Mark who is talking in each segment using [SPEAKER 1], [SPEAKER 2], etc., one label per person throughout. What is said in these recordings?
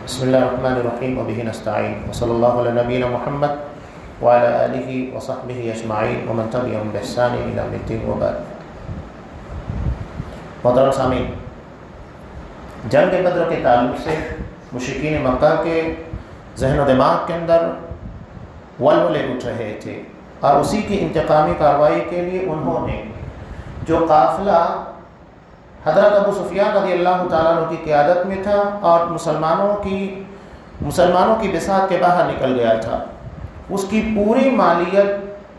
[SPEAKER 1] بسم اللہ الرحمن الرحیم وبہ نستعین وصلی اللہ علی نبینا محمد وعلی آلہ وصحبہ اجمعین ومن تبعہم بإحسان الی یوم الدین وبعد۔ محترم سامعین، جنگ بدر کے تعلق سے مشرکین مکہ کے ذہن و دماغ کے اندر ولولے اٹھ رہے تھے، اور اسی کی انتقامی کارروائی کے لیے انہوں نے جو قافلہ حضرت ابو سفیان رضی اللہ تعالیٰ عنہ کی قیادت میں تھا اور مسلمانوں کی بساط کے باہر نکل گیا تھا، اس کی پوری مالیت،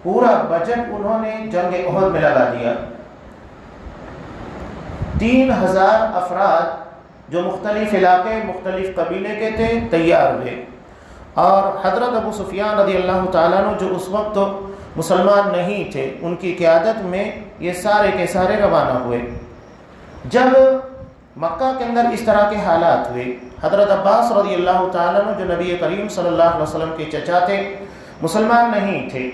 [SPEAKER 1] پورا بجٹ انہوں نے جنگ احد میں لگا دیا۔ 3000 افراد جو مختلف علاقے، مختلف قبیلے کے تھے، تیار ہوئے، اور حضرت ابو سفیان رضی اللہ تعالیٰ عنہ جو اس وقت مسلمان نہیں تھے، ان کی قیادت میں یہ سارے کے سارے روانہ ہوئے۔ جب مکہ کے اندر اس طرح کے حالات ہوئے، حضرت عباس رضی اللہ تعالیٰ عنہ جو نبی کریم صلی اللہ علیہ وسلم کے چچا تھے، مسلمان نہیں تھے،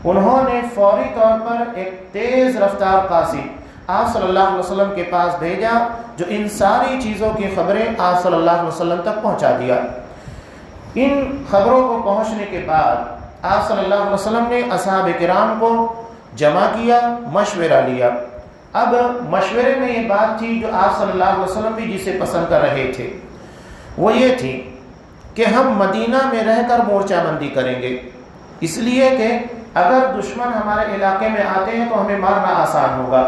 [SPEAKER 1] انہوں نے فوری طور پر ایک تیز رفتار قاصد آپ صلی اللہ علیہ وسلم کے پاس بھیجا، جو ان ساری چیزوں کی خبریں آپ صلی اللہ علیہ وسلم تک پہنچا دیا۔ ان خبروں کو پہنچنے کے بعد آپ صلی اللہ علیہ وسلم نے اصحاب کرام کو جمع کیا، مشورہ لیا۔ اب مشورے میں یہ بات تھی جو آپ صلی اللہ علیہ وسلم بھی جسے پسند کر رہے تھے، وہ یہ تھی کہ ہم مدینہ میں رہ کر مورچہ بندی کریں گے، اس لیے کہ اگر دشمن ہمارے علاقے میں آتے ہیں تو ہمیں مارنا آسان ہوگا،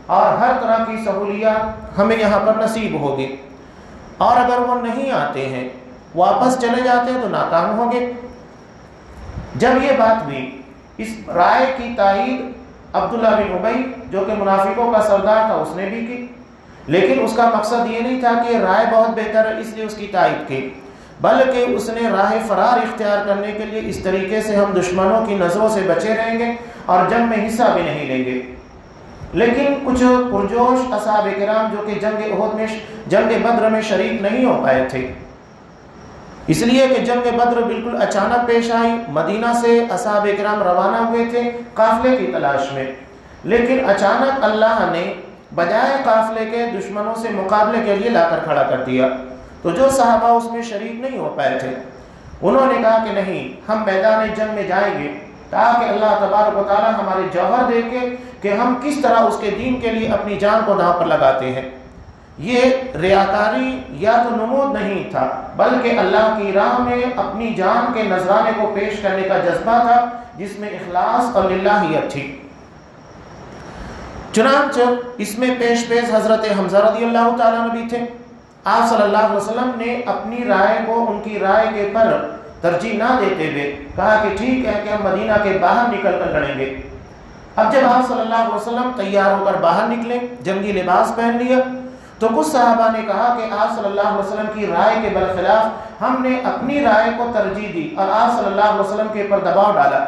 [SPEAKER 1] اور ہر طرح کی سہولیات ہمیں یہاں پر نصیب ہوگی، اور اگر وہ نہیں آتے ہیں، واپس چلے جاتے ہیں تو ناکام ہوں گے۔ جب یہ بات ہوئی، اس رائے کی تائید عبداللہ بن ابی جو کہ منافقوں کا سردار تھا اس نے بھی کی، لیکن اس کا مقصد یہ نہیں تھا کہ رائے بہت بہتر ہے اس لیے اس کی تائید کی، بلکہ اس نے راہ فرار اختیار کرنے کے لیے اس طریقے سے ہم دشمنوں کی نظروں سے بچے رہیں گے اور جنگ میں حصہ بھی نہیں لیں گے۔ لیکن کچھ پرجوش اصحاب کرام جو کہ جنگ بدر میں شریک نہیں ہو پائے تھے، اس لیے کہ جنگ بدر بالکل اچانک پیش آئی، مدینہ سے اصحاب کرام روانہ ہوئے تھے قافلے کی تلاش میں، لیکن اچانک اللہ نے بجائے قافلے کے دشمنوں سے مقابلے کے لیے لا کر کھڑا کر دیا۔ تو جو صحابہ اس میں شریک نہیں ہو پائے تھے، انہوں نے کہا کہ نہیں، ہم میدان جنگ میں جائیں گے تاکہ اللہ تبارک و تعالی ہمارے جوہر دیکھے کہ ہم کس طرح اس کے دین کے لیے اپنی جان کو داؤ پر لگاتے ہیں۔ یہ ریاکاری یا تو نمود نہیں تھا، بلکہ اللہ کی راہ میں اپنی جان کے نذرانے کو پیش کرنے کا جذبہ تھا، جس میں اخلاص اور للہیت تھی۔ چنانچہ اس میں پیش حضرت حمزہ رضی اللہ تعالیٰ عنہ بھی تھے۔ آپ صلی اللہ علیہ وسلم نے اپنی رائے کو ان کی رائے کے پر ترجیح نہ دیتے ہوئے کہا کہ ٹھیک ہے کہ ہم مدینہ کے باہر نکل کر لڑیں گے۔ اب جب آپ صلی اللہ علیہ وسلم تیار ہو کر باہر نکلے، جنگی لباس پہن لیا، تو کچھ صحابہ نے کہا کہ آپ صلی اللہ علیہ وسلم کی رائے کے برخلاف ہم نے اپنی رائے کو ترجیح دی اور آپ صلی اللہ علیہ وسلم کے اوپر دباؤ ڈالا،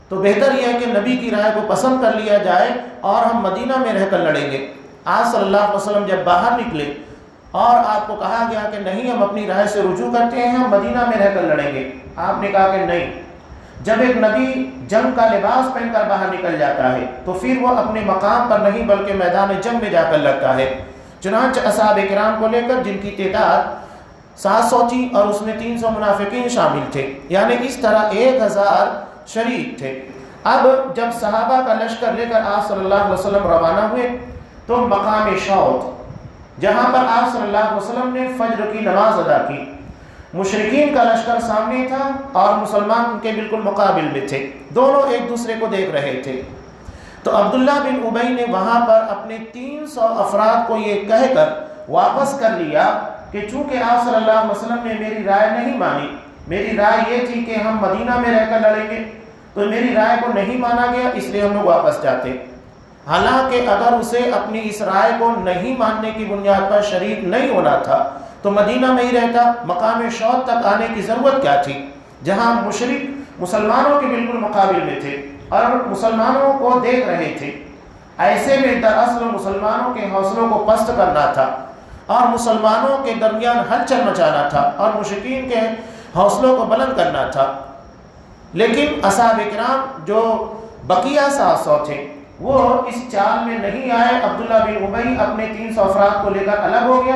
[SPEAKER 1] تو بہتر یہ ہے کہ نبی کی رائے کو پسند کر لیا جائے اور ہم مدینہ میں رہ کر لڑیں گے۔ آپ صلی اللہ علیہ وسلم جب باہر نکلے اور آپ کو کہا گیا کہ نہیں، ہم اپنی رائے سے رجوع کرتے ہیں، ہم مدینہ میں رہ کر لڑیں گے، آپ نے کہا کہ نہیں۔ جب ایک نبی جنگ کا لباس پہن کر باہر نکل جاتا ہے تو پھر وہ اپنے مقام پر نہیں بلکہ میدان جنگ میں جا کر لڑتا ہے۔ چنانچہ اصحاب کرام کو لے کر، جن کی تعداد 700 تھی اور اس میں 300 منافقین شامل تھے، یعنی اس طرح 1000 شریک تھے۔ اب جب صحابہ کا لشکر لے کر آپ صلی اللہ علیہ وسلم روانہ ہوئے تو مقام شوط، جہاں پر آپ صلی اللہ علیہ وسلم نے فجر کی نماز ادا کی، مشرکین کا لشکر سامنے تھا اور مسلمان ان کے بالکل مقابل میں تھے، دونوں ایک دوسرے کو دیکھ رہے تھے۔ تو عبداللہ بن ابی نے وہاں پر اپنے 300 افراد کو یہ کہہ کر واپس کر لیا کہ چونکہ آپ صلی اللہ علیہ وسلم نے میری رائے نہیں مانی، میری رائے یہ تھی کہ ہم مدینہ میں رہ کر لڑیں گے، تو میری رائے کو نہیں مانا گیا، اس لیے ہم لوگ واپس جاتے۔ حالانکہ اگر اسے اپنی اس رائے کو نہیں ماننے کی بنیاد پر شریک نہیں ہونا تھا تو مدینہ میں ہی رہتا، مقام شوط تک آنے کی ضرورت کیا تھی، جہاں مشرک مسلمانوں کے بالکل مقابل میں تھے اور مسلمانوں کو دیکھ رہے تھے۔ ایسے میں دراصل مسلمانوں کے حوصلوں کو پست کرنا تھا اور مسلمانوں کے درمیان ہلچل مچانا تھا اور مشرکین کے حوصلوں کو بلند کرنا تھا۔ لیکن اصحاب کرام جو بقیہ 700 تھے وہ اس چال میں نہیں آئے۔ عبداللہ بن ابی اپنے 300 افراد کو لے کر الگ ہو گیا،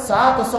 [SPEAKER 1] 700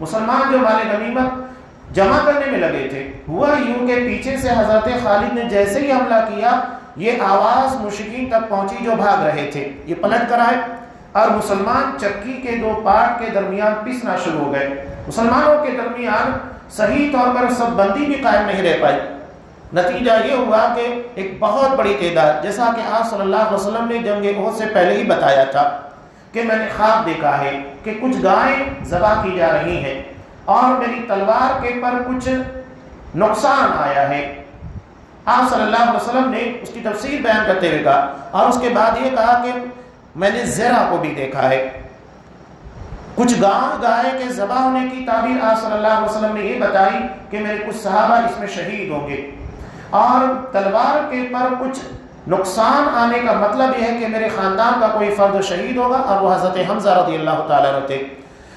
[SPEAKER 1] مسلمان جو مال غنیمت جمع کرنے میں لگے تھے، ہوا یوں کہ پیچھے سے حضرت خالد نے جیسے ہی حملہ کیا، یہ آواز مشرکین تک پہنچی جو بھاگ رہے تھے، یہ پلٹ کر آئے اور مسلمان چکی کے دو پارٹ کے درمیان پسنا شروع ہو گئے۔ مسلمانوں کے درمیان صحیح طور پر سب بندی بھی قائم نہیں رہ پائی۔ نتیجہ یہ ہوا کہ ایک بہت بڑی تعداد، جیسا کہ آپ صلی اللہ علیہ وسلم نے جنگ احد سے پہلے ہی بتایا تھا کہ میں نے خواب دیکھا ہے کہ کچھ گائیں ذبح کی جا رہی ہیں اور میری تلوار کے پر کچھ نقصان آیا ہے۔ آپ صلی اللہ علیہ وسلم نے اس کی تفسیر بیان کرتے ہوئے کہا، اور اس کے بعد یہ کہا کہ میں نے زرہ کو بھی دیکھا ہے۔ کچھ گائے کے ذبح ہونے کی تعبیر آپ صلی اللہ علیہ وسلم نے یہ بتائی کہ میرے کچھ صحابہ اس میں شہید ہوں گے، اور تلوار کے پر کچھ نقصان آنے کا مطلب یہ ہے کہ میرے خاندان کا کوئی فرد شہید ہوگا، اور وہ حضرت حمزہ رضی اللہ تعالیٰ عنہ تھے۔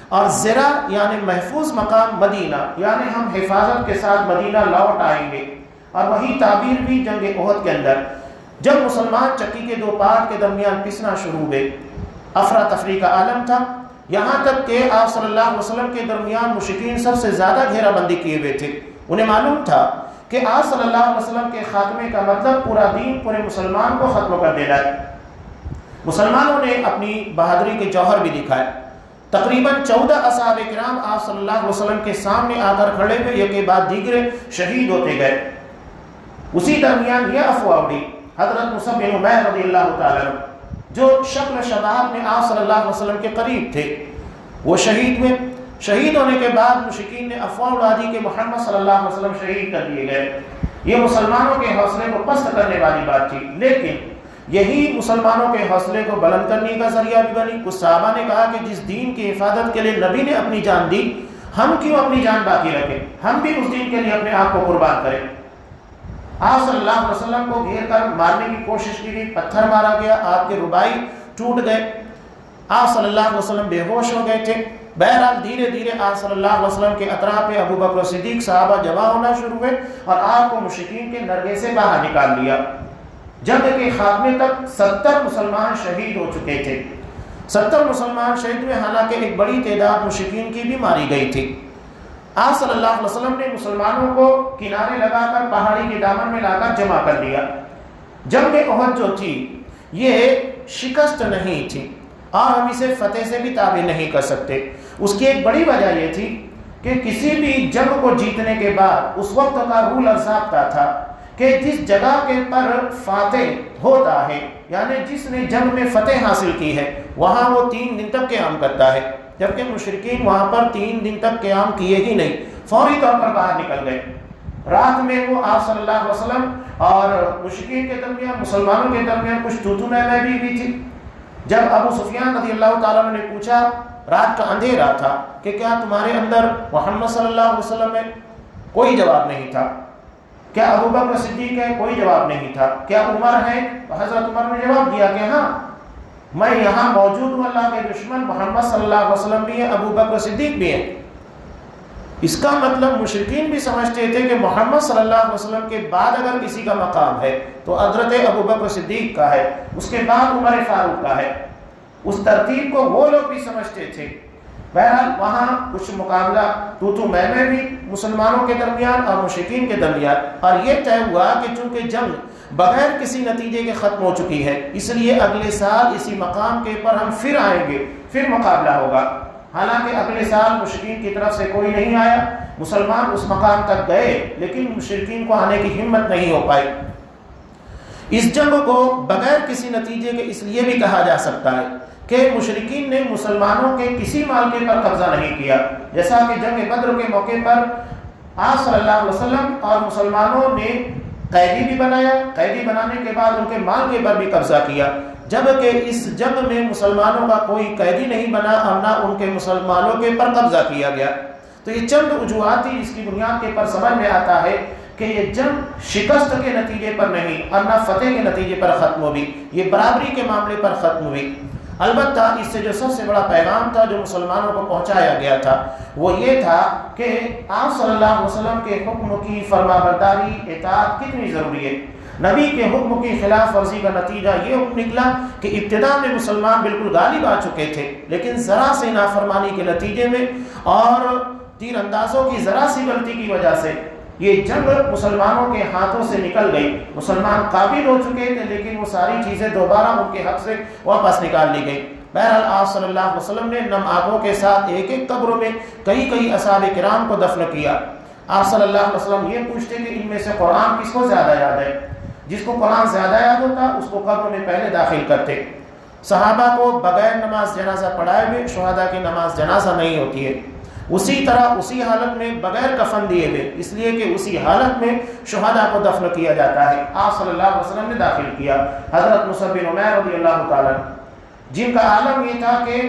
[SPEAKER 1] اور زرہ یعنی محفوظ مقام مدینہ، یعنی ہم حفاظت کے ساتھ مدینہ لوٹ آئیں گے، اور وہی تعبیر بھی جنگ احد کے اندر جب مسلمان چکی کے دو پارٹ کے درمیان پسنا شروع ہوئے، افراتفری کا عالم تھا، یہاں تک کہ آپ صلی اللہ علیہ وسلم کے درمیان مشرکین سب سے زیادہ گھیرا بندی کیے ہوئے تھے۔ انہیں معلوم تھا کہ آپ صلی اللہ علیہ وسلم کے خاتمے کا مطلب پورا دین، پورے مسلمان کو ختم کر دینا ہے۔ مسلمانوں نے اپنی بہادری کے جوہر بھی دکھائے۔ تقریباً 14 اصحاب کرام آپ صلی اللہ علیہ وسلم کے سامنے آ کر کھڑے ہوئے، ایک کے بعد دیگرے شہید ہوتے گئے۔ اسی درمیان یہ افواہ اڑی، حضرت مصعب بن عمیر رضی اللہ تعالیٰ عنہ جو شکل شباب میں آپ صلی اللہ علیہ وسلم کے قریب تھے، وہ شہید ہوئے۔ شہید ہونے کے بعد مشرکین نے افواہ اڑا دی کہ محمد صلی اللہ علیہ وسلم شہید کر دیے گئے۔ یہ مسلمانوں کے حوصلے کو پست کرنے والی بات تھی، لیکن یہی مسلمانوں کے حوصلے کو بلند کرنے کا ذریعہ بھی بنی۔ کچھ صحابہ نے کہا کہ جس دین کی حفاظت کے لیے نبی نے اپنی جان دی، ہم کیوں اپنی جان باقی رکھیں، ہم بھی اس دین کے لیے اپنے آپ کو قربان کریں۔ آپ صلی اللہ علیہ وسلم کو گھیر کر مارنے کی کوشش کی گئی، پتھر مارا گیا، آپ کے ربائی ٹوٹ گئے، آپ صلی اللہ علیہ وسلم بے ہوش ہو گئے تھے۔ بہرحال دھیرے دھیرے آپ صلی اللہ علیہ وسلم کے اطراف پہ ابو بکر صدیق صحابہ جمع ہونا شروع ہوئے، اور آپ کو مشرکین کے نرغے سے باہر نکال لیا۔ جنگ کے خاتمے تک 70 مسلمان شہید ہو چکے تھے۔ 70 مسلمان شہید ہوئے، حالانکہ ایک بڑی تعداد مشرکین کی بھی ماری گئی تھی۔ آپ صلی اللہ علیہ وسلم نے مسلمانوں کو کنارے لگا کر پہاڑی کے دامن میں لا کر جمع کر دیا۔ جنگ احد جو تھی یہ شکست نہیں تھی، اور ہم اسے فتح سے بھی تعبیر نہیں کر سکتے۔ اس کی ایک بڑی وجہ یہ تھی کہ کسی بھی جنگ کو جیتنے کے بعد اس وقت کا رول اور ضابطہ تھا کہ جس جگہ کے پر فاتح ہوتا ہے، یعنی جس نے جنگ میں فتح حاصل کی ہے، وہاں وہ 3 دن تک قیام کرتا ہے، جبکہ مشرکین وہاں پر 3 دن تک قیام کیے ہی نہیں، فوری طور پر باہر نکل گئے۔ رات میں وہ آپ صلی اللہ علیہ وسلم اور مشرکین کے درمیان، مسلمانوں کے درمیان کچھ تو میں بھی ہوئی تھی۔ جب ابو سفیان رضی اللہ تعالیٰ عنہ نے پوچھا، رات کا اندھیرا تھا، کہ کیا تمہارے اندر محمد صلی اللہ علیہ وسلم ہے؟ کوئی جواب نہیں تھا۔ کیا ابو بکر صدیق ہے؟ کوئی جواب نہیں تھا۔ کیا عمر ہے؟ تو حضرت عمر نے جواب دیا کہ ہاں میں یہاں موجود ہوں، اللہ کے دشمن محمد صلی اللہ علیہ وسلم بھی ہیں، ابو بکر صدیق بھی ہیں۔ اس کا مطلب مشرکین بھی سمجھتے تھے کہ محمد صلی اللہ علیہ وسلم کے بعد اگر کسی کا مقام ہے تو حضرت ابو بکر صدیق کا ہے، اس کے بعد عمر فاروق کا ہے۔ اس ترتیب کو وہ لوگ بھی سمجھتے تھے۔ بہرحال وہاں کچھ مقابلہ تو میں بھی مسلمانوں کے درمیان اور مشرکین کے درمیان، اور یہ طے ہوا کہ چونکہ جنگ بغیر کسی نتیجے کے ختم ہو چکی ہے، اس لیے اگلے سال اسی مقام کے پر ہم پھر آئیں گے، پھر مقابلہ ہوگا۔ حالانکہ اگلے سال مشرکین کی طرف سے کوئی نہیں آیا، مسلمان اس مقام تک گئے، لیکن مشرکین کو آنے کی ہمت نہیں ہو پائی۔ اس جنگ کو بغیر کسی نتیجے کے اس لیے بھی کہا جا سکتا ہے کہ مشرکین نے مسلمانوں کے کسی مالکے پر قبضہ نہیں کیا، جیسا کہ جنگ بدر کے موقع پر آپ صلی اللہ علیہ وسلم اور مسلمانوں نے قیدی بھی بنایا، قیدی بنانے کے بعد ان کے مالکے پر بھی قبضہ کیا، جبکہ اس جنگ میں مسلمانوں کا کوئی قیدی نہیں بنا اور نہ ان کے مسلمانوں کے پر قبضہ کیا گیا۔ تو یہ چند وجوہات تھی جس کی بنیاد کے پر سمجھ میں آتا ہے کہ یہ جنگ شکست کے نتیجے پر نہیں اور نہ فتح کے نتیجے پر ختم ہوئی، یہ برابری کے معاملے پر ختم ہوئی۔ البتہ اس سے جو سب سے بڑا پیغام تھا جو مسلمانوں کو پہنچایا گیا تھا وہ یہ تھا کہ آپ صلی اللہ علیہ وسلم کے حکم کی فرما برداری، اطاعت کتنی ضروری ہے۔ نبی کے حکم کی خلاف ورزی کا نتیجہ یہ نکلا کہ ابتدا میں مسلمان بالکل غالب آ چکے تھے، لیکن ذرا سی نافرمانی کے نتیجے میں اور تیر اندازوں کی ذرا سی غلطی کی وجہ سے یہ جنگ مسلمانوں کے ہاتھوں سے نکل گئی۔ مسلمان قابل ہو چکے تھے لیکن وہ ساری چیزیں دوبارہ ان کے حق سے واپس نکال لی گئی۔ بہرحال آپ صلی اللہ علیہ وسلم نے نم آنکھوں کے ساتھ ایک ایک قبروں میں کئی اصحاب کرام کو دفن کیا۔ آپ صلی اللہ علیہ وسلم یہ پوچھتے کہ ان میں سے قرآن کس کو زیادہ یاد ہے؟ جس کو قرآن زیادہ یاد ہوتا اس کو قبر میں پہلے داخل کرتے۔ صحابہ کو بغیر نماز جنازہ پڑھائے ہوئے شہداء کی نماز جنازہ نہیں ہوتی ہے، اسی طرح اسی حالت میں بغیر کفن دیے ہوئے، اس لیے کہ اسی حالت میں شہداء کو دفن کیا جاتا ہے۔ آپ صلی اللہ علیہ وسلم نے داخل کیا۔ حضرت مصعب بن عمیر رضی اللہ تعالیٰ جن کا عالم یہ تھا کہ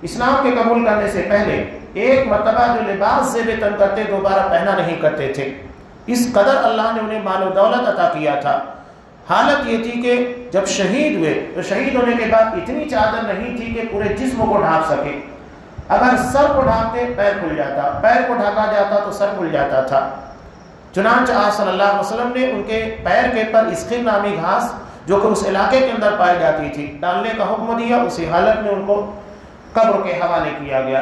[SPEAKER 1] اسلام کے قبول کرنے سے پہلے ایک مرتبہ جو لباس زیب تن کرتے دوبارہ پہنا نہیں کرتے تھے، اس قدر اللہ نے انہیں مال و دولت عطا کیا تھا۔ حالت یہ تھی کہ جب شہید ہوئے تو شہید ہونے کے بعد اتنی چادر نہیں تھی کہ پورے جسم کو ڈھانپ سکے۔ اگر سر کو ڈھانپتے پیر کھل جاتا، پیر کو ڈھانپا جاتا تو سر کھل جاتا تھا۔ چنانچہ آپ صلی اللہ علیہ وسلم نے ان کے پیر کے پر اسخر نامی گھاس جو کہ اس علاقے کے اندر پائی جاتی تھی ڈالنے کا حکم دیا۔ اسی حالت میں ان کو قبر کے حوالے کیا گیا۔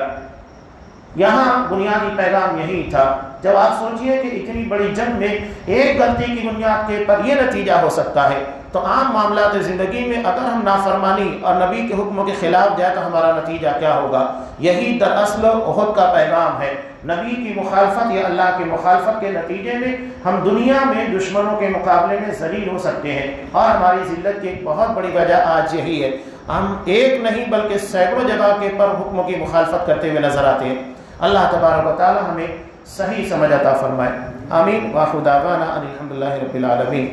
[SPEAKER 1] یہاں بنیادی پیغام یہی تھا۔ جب آپ سوچئے کہ اتنی بڑی جنگ میں ایک غلطی کی بنیاد کے پر یہ نتیجہ ہو سکتا ہے، تو عام معاملات زندگی میں اگر ہم نافرمانی اور نبی کے حکموں کے خلاف جائے تو ہمارا نتیجہ کیا ہوگا؟ یہی دراصل احد کا پیغام ہے۔ نبی کی مخالفت یا اللہ کی مخالفت کے نتیجے میں ہم دنیا میں دشمنوں کے مقابلے میں ذلیل ہو سکتے ہیں، اور ہماری ذلت کی ایک بہت بڑی وجہ آج یہی ہے۔ ہم ایک نہیں بلکہ سینکڑوں جگہ کے پر حکموں کی مخالفت کرتے ہوئے نظر آتے ہیں۔ اللہ تبارک و تعالی ہمیں صحیح سمجھ عطا فرمائے۔ آمین۔ وآخر دعوانا ان الحمد للہ رب العالمین۔